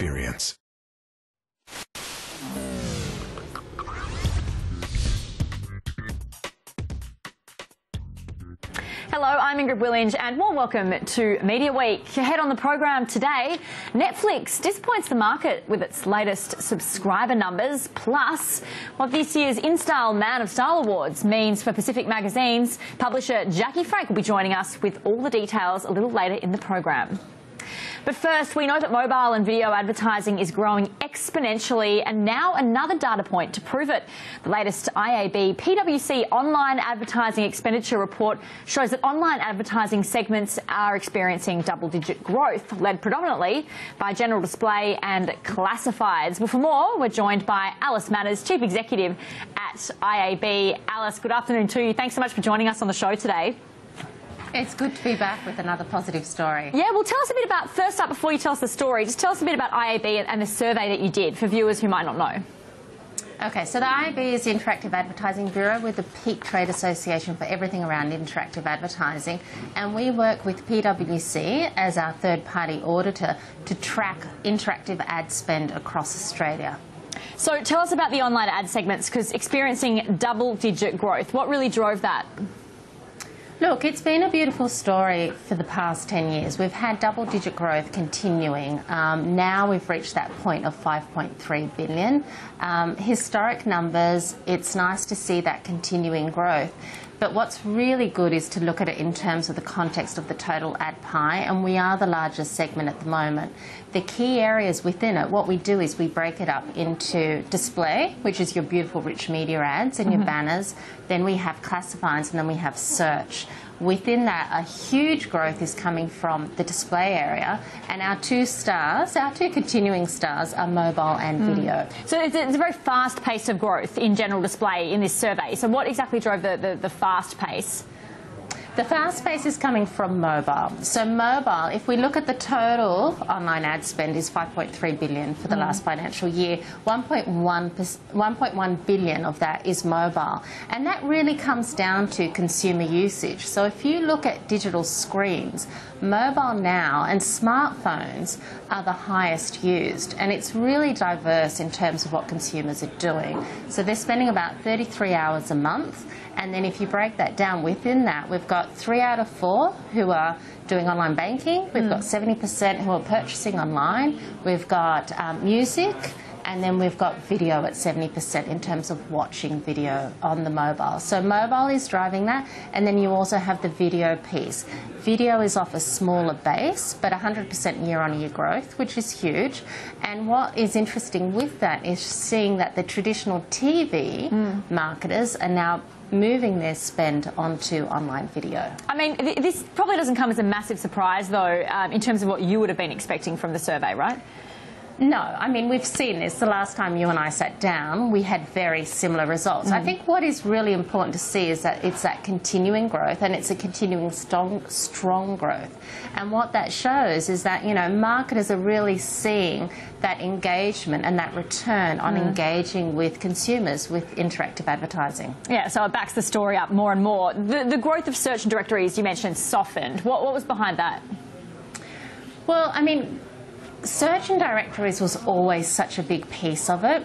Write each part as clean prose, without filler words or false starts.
experience. Hello, I'm Ingrid Willinge and warm welcome to Media Week. Ahead on the program today, Netflix disappoints the market with its latest subscriber numbers, plus what this year's InStyle Man of Style Awards means for Pacific Magazine's publisher Jackie Frank will be joining us with all the details a little later in the program. But first, we know that mobile and video advertising is growing exponentially, and now another data point to prove it. The latest IAB PwC online advertising expenditure report shows that online advertising segments are experiencing double-digit growth, led predominantly by general display and classifieds. Well, for more, we're joined by Alice Manners, Chief Executive at IAB. Alice, good afternoon to you. Thanks so much for joining us on the show today. It's good to be back with another positive story. Yeah, well, tell us a bit about, first up, before you tell us the story, just tell us a bit about IAB and the survey that you did for viewers who might not know. Okay, so the IAB is the Interactive Advertising Bureau with the Peak Trade Association for everything around interactive advertising, and we work with PwC as our third-party auditor to track interactive ad spend across Australia. So tell us about the online ad segments, because experiencing double-digit growth, what really drove that? Look, it's been a beautiful story for the past 10 years. We've had double-digit growth continuing. Now we've reached that point of 5.3 billion. Historic numbers, it's nice to see that continuing growth. But what's really good is to look at it in terms of the context of the total ad pie, and we are the largest segment at the moment. The key areas within it, what we do is we break it up into display, which is your beautiful rich media ads and your banners. Then we have classifieds, and then we have search. Within that, a huge growth is coming from the display area, and our two continuing stars are mobile and video. So it's a very fast pace of growth in general display in this survey. So what exactly drove the fast pace? The fast pace is coming from mobile. So mobile, if we look at the total online ad spend, is 5.3 billion for the last financial year. 1.1 billion of that is mobile. And that really comes down to consumer usage. So if you look at digital screens, mobile now and smartphones are the highest used. And it's really diverse in terms of what consumers are doing. So they're spending about 33 hours a month. And then if you break that down within that, we've got 3 out of 4 who are doing online banking. We've got 70% who are purchasing online. We've got music. And then we've got video at 70% in terms of watching video on the mobile. So mobile is driving that. And then you also have the video piece. Video is off a smaller base, but 100% year-on-year growth, which is huge. And what is interesting with that is seeing that the traditional TV marketers are now moving their spend onto online video. I mean, this probably doesn't come as a massive surprise, though, in terms of what you would have been expecting from the survey, right? No, I mean, we've seen this. The last time you and I sat down, we had very similar results. I think what is really important to see is that it's that continuing growth, and it's a continuing strong growth. And what that shows is that, you know, marketers are really seeing that engagement and that return on engaging with consumers with interactive advertising. Yeah, so it backs the story up more and more. The growth of search and directories, you mentioned, softened. What was behind that? Well, I mean, search and directories was always such a big piece of it.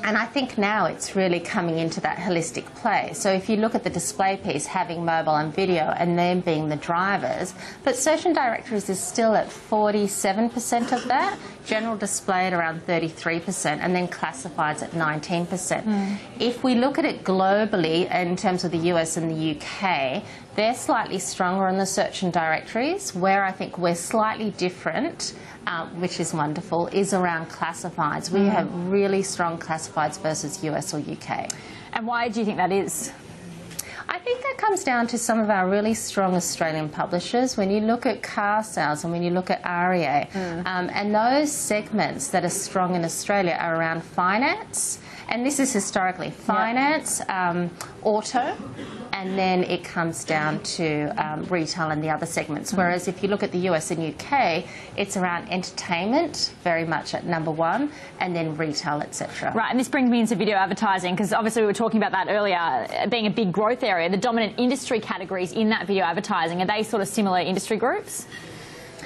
And I think now it's really coming into that holistic play. So if you look at the display piece, having mobile and video and them being the drivers, but search and directories is still at 47% of that, general display at around 33%, and then classifieds at 19%. If we look at it globally in terms of the US and the UK, they're slightly stronger in the search and directories. Where I think we're slightly different, which is wonderful, is around classifieds. We have really strong classifieds versus US or UK. And why do you think that is? I think that comes down to some of our really strong Australian publishers. When you look at car sales and when you look at REA, and those segments that are strong in Australia are around finance, and this is historically finance, auto, and then it comes down to retail and the other segments. Whereas if you look at the US and UK, it's around entertainment, very much at number one, and then retail, etc. Right, and this brings me into video advertising, because obviously we were talking about that earlier, being a big growth area. The dominant industry categories in that video advertising, are they sort of similar industry groups?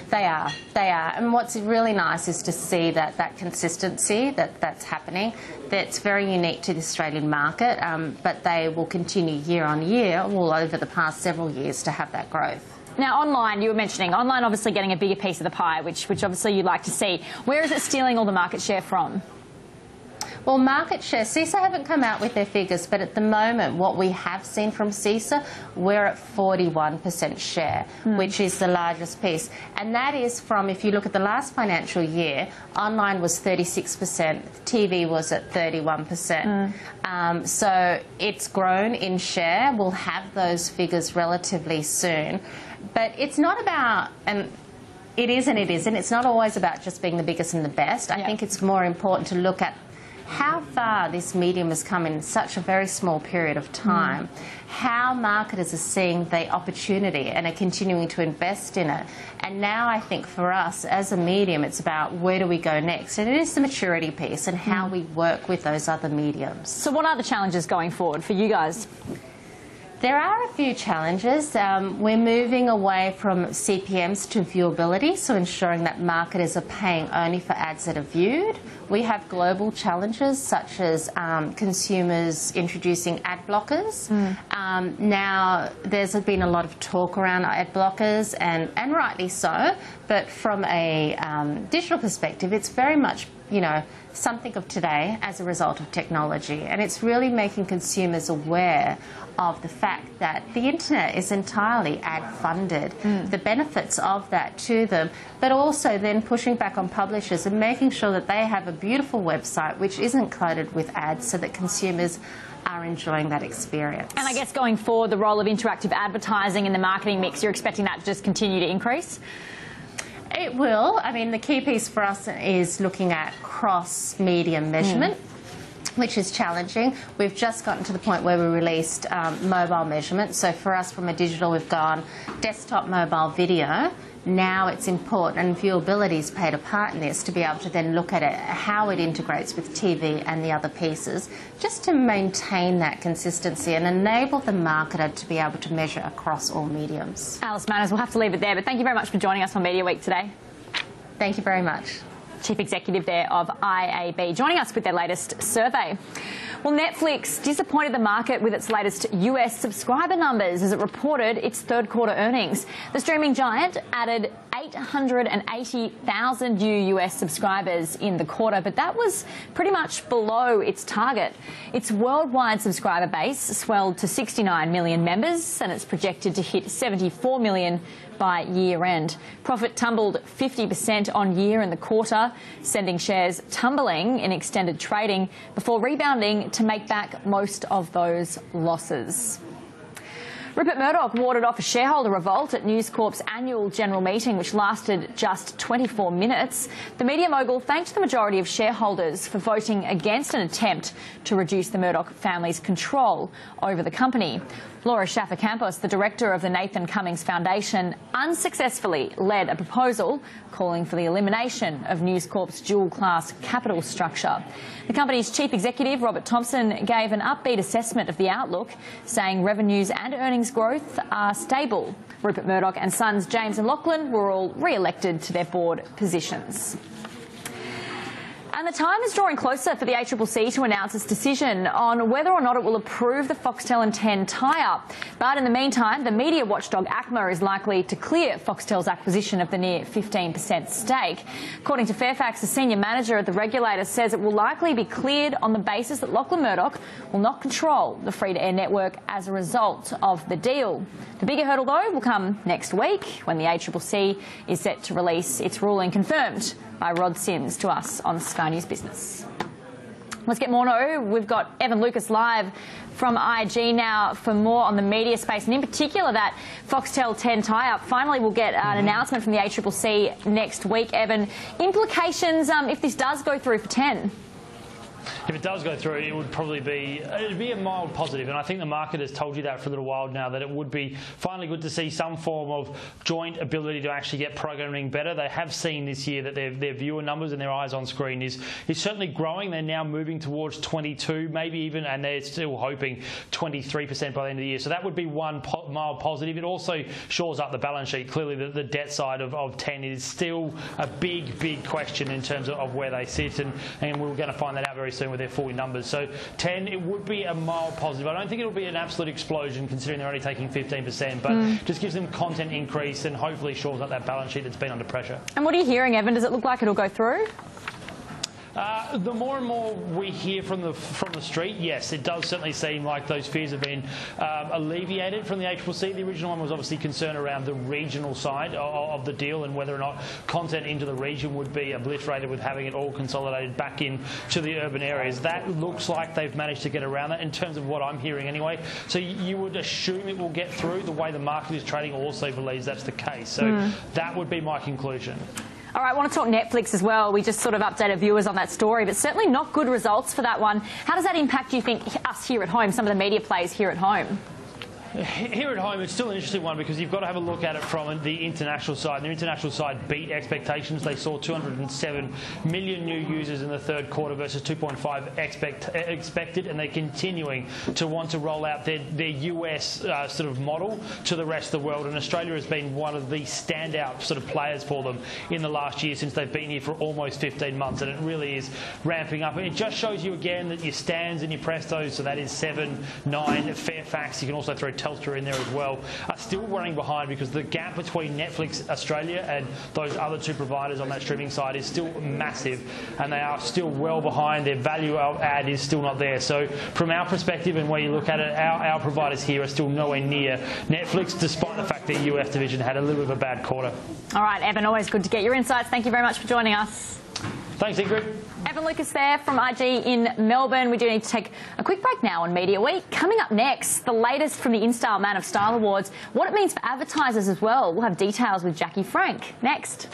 They are. And what's really nice is to see that consistency that's happening. That's very unique to the Australian market, but they will continue year on year, all over the past several years, to have that growth. Now, online, you were mentioning, online obviously getting a bigger piece of the pie, which obviously you'd like to see. Where is it stealing all the market share from? Well, market share, CISA haven't come out with their figures, but at the moment what we have seen from CISA, we're at 41% share, which is the largest piece. And that is from, if you look at the last financial year, online was 36%, TV was at 31%. So it's grown in share. We'll have those figures relatively soon. But it's not about, and it is and it isn't, it's not always about just being the biggest and the best. I think it's more important to look at how far this medium has come in such a very small period of time, how marketers are seeing the opportunity and are continuing to invest in it. And now I think for us as a medium, it's about where do we go next? And it is the maturity piece and how we work with those other mediums. So what are the challenges going forward for you guys? There are a few challenges. We're moving away from CPMs to viewability, so ensuring that marketers are paying only for ads that are viewed. We have global challenges such as consumers introducing ad blockers. Now, there's been a lot of talk around ad blockers, and rightly so, but from a digital perspective, it's very much, you know, something of today as a result of technology. And it's really making consumers aware of the fact that the internet is entirely ad-funded, the benefits of that to them, but also then pushing back on publishers and making sure that they have a beautiful website which isn't cluttered with ads so that consumers are enjoying that experience. And I guess going forward, the role of interactive advertising in the marketing mix, you're expecting that to just continue to increase? It will. I mean, the key piece for us is looking at cross-media measurement, which is challenging. We've just gotten to the point where we released mobile measurement. So for us, from a digital, we've gone desktop, mobile, video. Now it's important, and viewability's played a part in this, to be able to then look at it, how it integrates with TV and the other pieces, just to maintain that consistency and enable the marketer to be able to measure across all mediums. Alice Manners, we'll have to leave it there, but thank you very much for joining us on Media Week today. Thank you very much. Chief Executive there of IAB, joining us with their latest survey. Well, Netflix disappointed the market with its latest US subscriber numbers as it reported its third quarter earnings. The streaming giant added 880,000 new US subscribers in the quarter, but that was pretty much below its target. Its worldwide subscriber base swelled to 69 million members, and it's projected to hit 74 million by year end. Profit tumbled 50% on year in the quarter, sending shares tumbling in extended trading before rebounding to make back most of those losses. Rupert Murdoch warded off a shareholder revolt at News Corp's annual general meeting, which lasted just 24 minutes. The media mogul thanked the majority of shareholders for voting against an attempt to reduce the Murdoch family's control over the company. Laura Schaffer-Campos, the director of the Nathan Cummings Foundation, unsuccessfully led a proposal calling for the elimination of News Corp's dual-class capital structure. The company's chief executive, Robert Thomson, gave an upbeat assessment of the outlook, saying revenues and earnings growth are stable. Rupert Murdoch and sons James and Lachlan were all re-elected to their board positions. And the time is drawing closer for the ACCC to announce its decision on whether or not it will approve the Foxtel and 10 tie-up. But in the meantime, the media watchdog ACMA is likely to clear Foxtel's acquisition of the near 15% stake. According to Fairfax, the senior manager at the regulator says it will likely be cleared on the basis that Lachlan Murdoch will not control the free-to-air network as a result of the deal. The bigger hurdle, though, will come next week when the ACCC is set to release its ruling, confirmed by Rod Sims to us on Sky News Business. Let's get more now. We've got Evan Lucas live from IG now for more on the media space, and in particular that Foxtel 10 tie-up. Finally, we'll get an announcement from the ACCC next week. Evan, implications if this does go through for 10? if it does go through, it would probably be a mild positive, and I think the market has told you that for a little while now, that it would be finally good to see some form of joint ability to actually get programming better. They have seen this year that their viewer numbers and their eyes on screen is certainly growing. They're now moving towards 22, maybe even, and they're still hoping 23% by the end of the year. So that would be one mild positive. It also shores up the balance sheet. Clearly, the debt side of 10 is still a big question in terms of where they sit, and we're going to find that out very soon with their full numbers. So 10, it would be a mild positive. I don't think it'll be an absolute explosion considering they're only taking 15%, but just gives them content increase and hopefully shores up that balance sheet that's been under pressure. And what are you hearing, Evan? Does it look like it'll go through? The more and more we hear from the street, yes, it does certainly seem like those fears have been alleviated from the ACCC. The original one was obviously concerned around the regional side of the deal and whether or not content into the region would be obliterated with having it all consolidated back into the urban areas. That looks like they've managed to get around that in terms of what I'm hearing anyway. So you would assume it will get through. The way the market is trading also believes that's the case. So that would be my conclusion. All right, I want to talk Netflix as well. We just sort of updated viewers on that story, but certainly not good results for that one. How does that impact, do you think, us here at home, some of the media players here at home? Here at home, it's still an interesting one because you've got to have a look at it from the international side. The international side beat expectations. They saw 207 million new users in the third quarter versus 2.5 expected, and they're continuing to want to roll out their US sort of model to the rest of the world. And Australia has been one of the standout sort of players for them in the last year since they've been here for almost 15 months, and it really is ramping up. And it just shows you again that your Stans and your Prestos, so that is 7, 9, Fairfax, you can also throw Telstra in there as well, are still running behind because the gap between Netflix Australia and those other two providers on that streaming side is still massive, and they are still well behind. Their value add is still not there. So from our perspective and where you look at it, our providers here are still nowhere near Netflix, despite the fact their US division had a little bit of a bad quarter. All right, Evan, always good to get your insights. Thank you very much for joining us. Thanks, Ingrid. Evan Lucas there from IG in Melbourne. We do need to take a quick break now on Media Week. Coming up next, the latest from the InStyle Man of Style Awards, what it means for advertisers as well. We'll have details with Jackie Frank next.